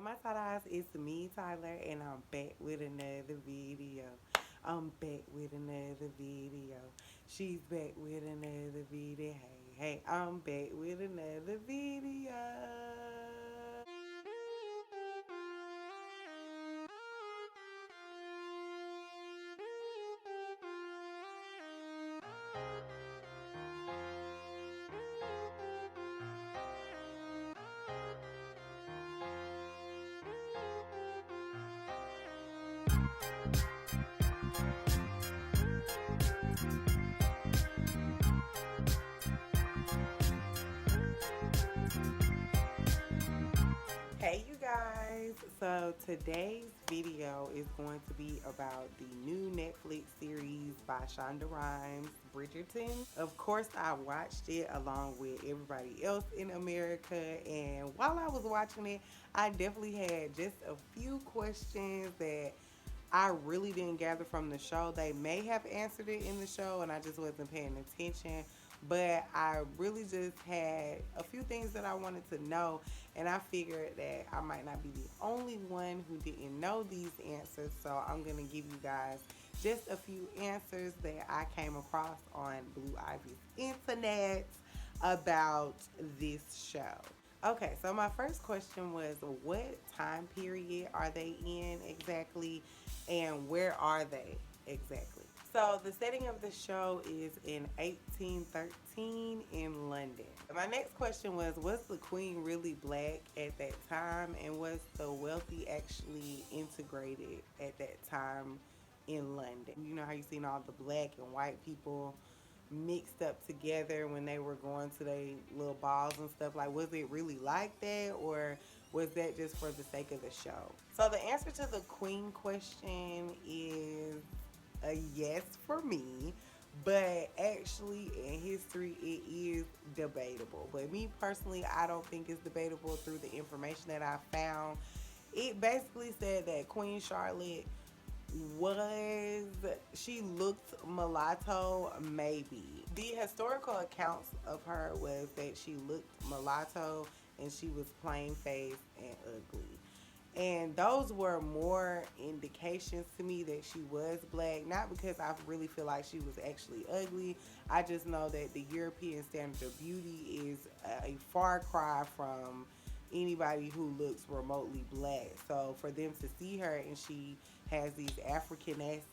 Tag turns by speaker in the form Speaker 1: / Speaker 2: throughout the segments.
Speaker 1: my side eyes, it's me, Tyler, and I'm back with another video. I'm back with another video. She's back with another video. Hey, I'm back with another video. Hey you guys, so today's video is going to be about the new Netflix series by Shonda Rhimes, Bridgerton. Of course, I watched it along with everybody else in America, and while I was watching it, I definitely had just a few questions that I really didn't gather from the show. They may have answered it in the show and I just wasn't paying attention. But I really just had a few things that I wanted to know, and I figured that I might not be the only one who didn't know these answers. So I'm going to give you guys just a few answers that I came across on Blue Ivy's internet about this show. Okay, so my first question was, what time period are they in exactly, and where are they exactly? So the setting of the show is in 1813 in London. My next question was the queen really black at that time, and was the wealthy actually integrated at that time in London? You know how you seen all the black and white people mixed up together when they were going to their little balls and stuff. Like, was it really like that, or was that just for the sake of the show? So the answer to the queen question is a yes for me, but actually in history it is debatable. But me personally, I don't think it's debatable. Through the information that I found, it basically said that Queen Charlotte was, she looked mulatto, maybe. The historical accounts of her was that she looked mulatto and she was plain faced and ugly. And those were more indications to me that she was black, not because I really feel like she was actually ugly. I just know that the European standard of beauty is a far cry from anybody who looks remotely black. So for them to see her and she has these African-esque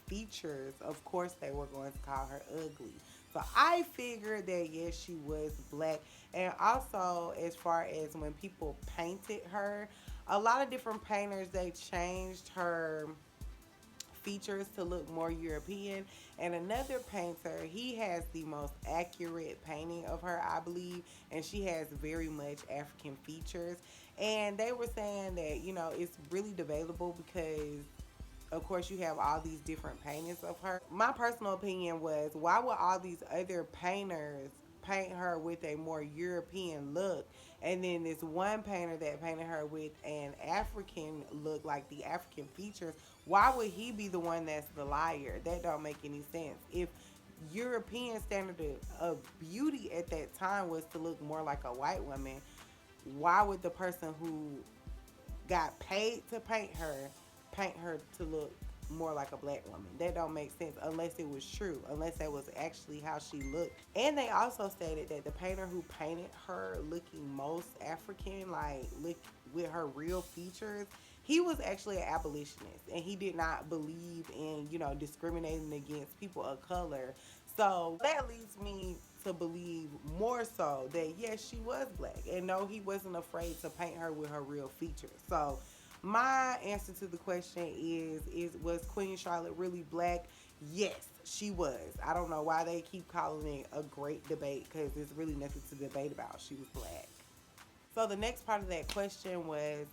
Speaker 1: features, of course they were going to call her ugly. So I figured that yes, she was black. And also, as far as when people painted her, a lot of different painters, they changed her features to look more European. And another painter, he has the most accurate painting of her, I believe, and she has very much African features. And they were saying that, it's really debatable because of course you have all these different paintings of her. My personal opinion was, why would all these other painters paint her with a more European look, and then this one painter that painted her with an African look, like the African features, why would he be the one that's the liar? That don't make any sense. If European standard of beauty at that time was to look more like a white woman, why would the person who got paid to paint her to look more like a black woman? That don't make sense unless it was true, unless that was actually how she looked. And they also stated that the painter who painted her looking most African, like look with her real features, he was actually an abolitionist and he did not believe in, discriminating against people of color. So that leads me to believe more so that yes, she was black, and no, he wasn't afraid to paint her with her real features. So my answer to the question is was Queen Charlotte really black? Yes, she was. I don't know why they keep calling it a great debate, because there's really nothing to debate about. She was black. So the next part of that question was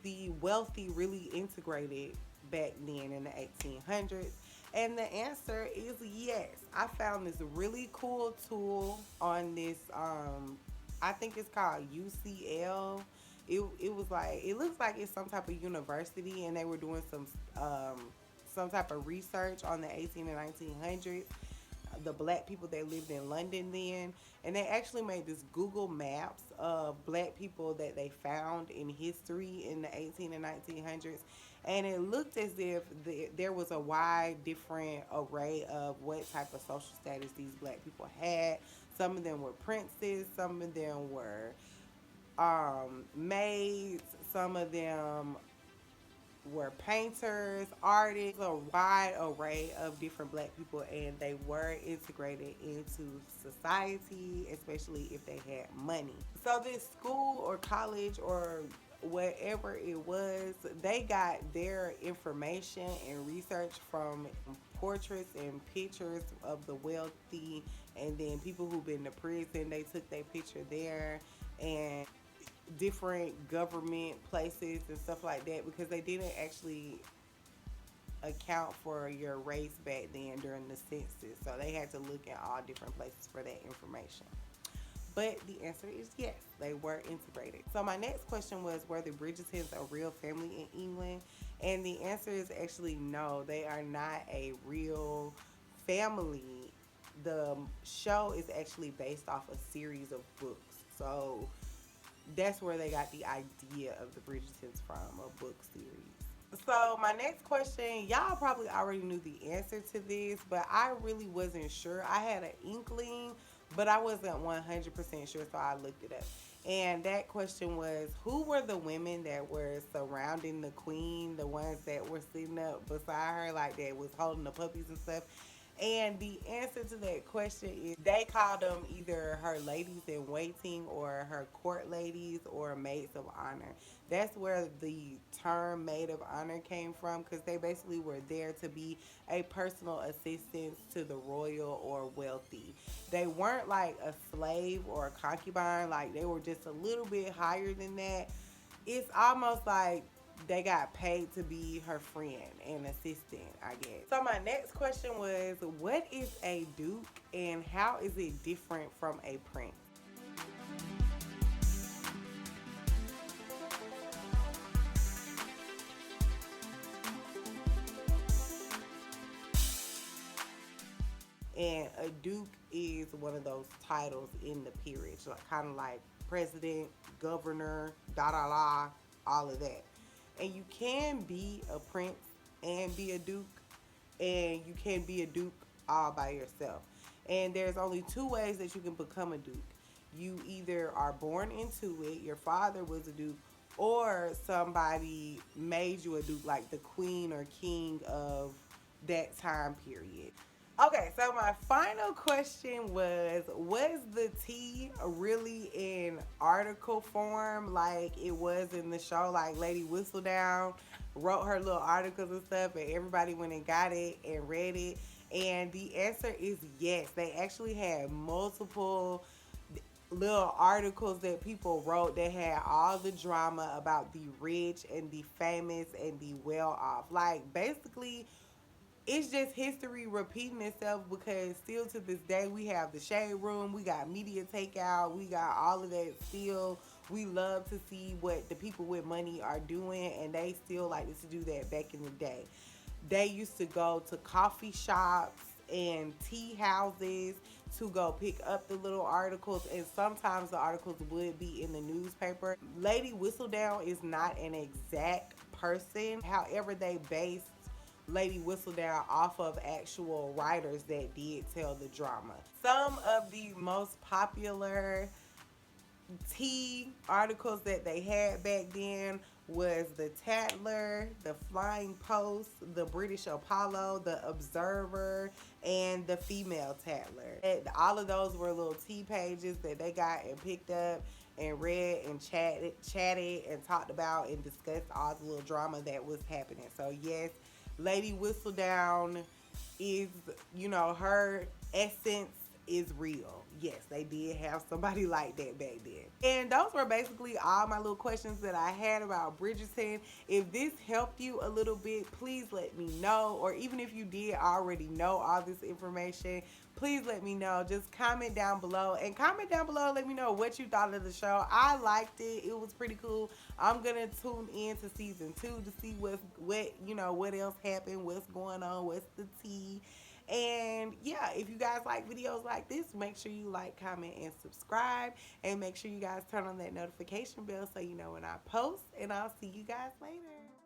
Speaker 1: the wealthy really integrated back then in the 1800s? And the answer is yes. I found this really cool tool on this, I think it's called UCL. It was like, it looks like it's some type of university, and they were doing some type of research on the 18 and 1900s. the black people that lived in London then, and they actually made this Google Maps of black people that they found in history in the 18 and 1900s, and it looked as if there was a wide different array of what type of social status these black people had. Some of them were princes, some of them were maids, some of them were painters, artists, a wide array of different black people, and they were integrated into society, especially if they had money. So, this school or college or whatever it was, they got their information and research from portraits and pictures of the wealthy, and then people who've been to prison, they took their picture there, and different government places and stuff like that, because they didn't actually account for your race back then during the census. So they had to look at all different places for that information. But the answer is yes, they were integrated. So my next question was, were the Bridgertons a real family in England? And the answer is actually no, they are not a real family. The show is actually based off a series of books. So that's where they got the idea of the Bridgertons from, a book series. So my next question, y'all probably already knew the answer to this, but I really wasn't sure. I had an inkling, but I wasn't 100% sure, so I looked it up. And that question was, who were the women that were surrounding the queen, the ones that were sitting up beside her, like that was holding the puppies and stuff? And the answer to that question is they called them either her ladies in waiting or her court ladies or maids of honor. That's where the term maid of honor came from, because they basically were there to be a personal assistance to the royal or wealthy. They weren't like a slave or a concubine, like they were just a little bit higher than that. It's almost like they got paid to be her friend and assistant, I guess. So my next question was, what is a duke and how is it different from a prince? And a duke is one of those titles in the peerage, like kind of like president, governor, da da da, all of that. And you can be a prince and be a duke, and you can be a duke all by yourself. And there's only two ways that you can become a duke. You either are born into it, your father was a duke, or somebody made you a duke, like the queen or king of that time period. Okay, so my final question was the tea really in article form like it was in the show? Like Lady Whistledown wrote her little articles and stuff, and everybody went and got it and read it? And the answer is yes. They actually had multiple little articles that people wrote that had all the drama about the rich and the famous and the well off. Like basically it's just history repeating itself, because still to this day we have the shade room, we got media takeout, we got all of that still. We love to see what the people with money are doing, and they still like to do that back in the day. They used to go to coffee shops and tea houses to go pick up the little articles, and sometimes the articles would be in the newspaper. Lady Whistledown is not an exact person, however they based Lady Whistledown off of actual writers that did tell the drama. Some of the most popular tea articles that they had back then was the Tatler, the Flying Post, the British Apollo, the Observer, and the Female Tatler. And all of those were little tea pages that they got and picked up and read and chatted and talked about and discussed all the little drama that was happening. So yes, Lady Whistledown is, her essence is real. Yes, they did have somebody like that back then. And those were basically all my little questions that I had about Bridgerton. If this helped you a little bit, please let me know. Or even if you did already know all this information, please let me know. Just comment down below. And comment down below, let me know what you thought of the show. I liked it. It was pretty cool. I'm gonna tune in to season 2 to see what else happened, what's going on, what's the tea. And yeah, if you guys like videos like this, make sure you like, comment, and subscribe. And make sure you guys turn on that notification bell so you know when I post. And I'll see you guys later.